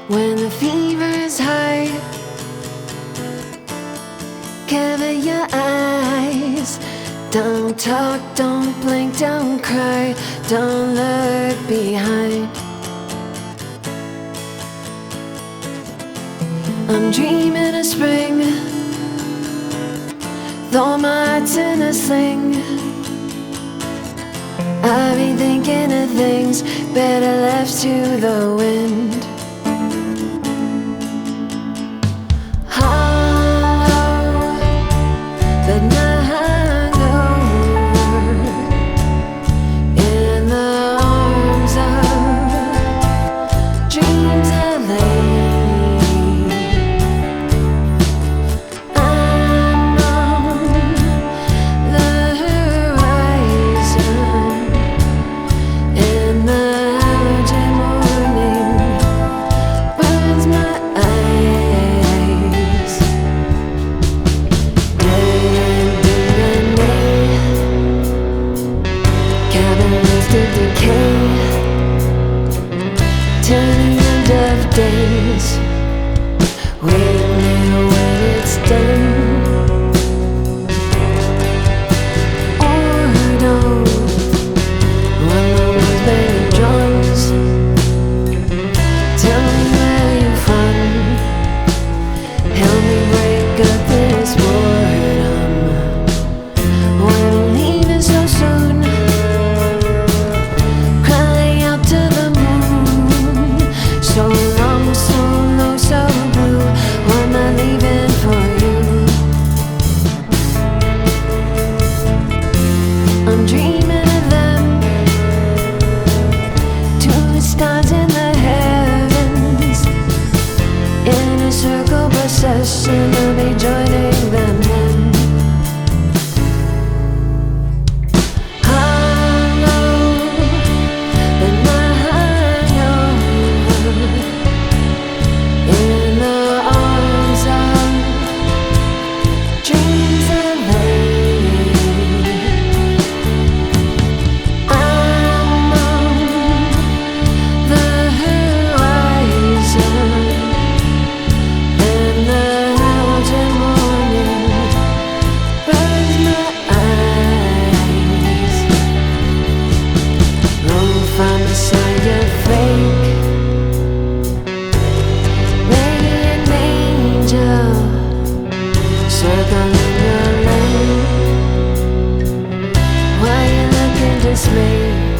when the fever is high. Cover your eyes. Don't talk, don't blink, don't cry. Don't look behind. I'm dreaming of spring, throw my heart's in a sling. I've been thinking of things better left to the wind. Hollow, but not hungover, in the arms of dreams LA. I'm on the horizon, and the allergy morning burns my eyes. Cabalistic decay, turning end of days. Wait now when it's done. Or don't. One moment's better drums. Tell me where you're from. Help me break up this boredom. Why am I leaving so soon? Crying out to the moon. So long, so low, so blue. Why am I leaving for you? I'm dreaming of them, two stars in the heavens, in a circle procession. I'll be joining them in. Hollow, but not hungover, in the arms of dreams LA. I'm on the horizon, and the allergy morning burns my eyes. Roll from beside your flake, maybe an angel circling your lane. Why you looking dismayed?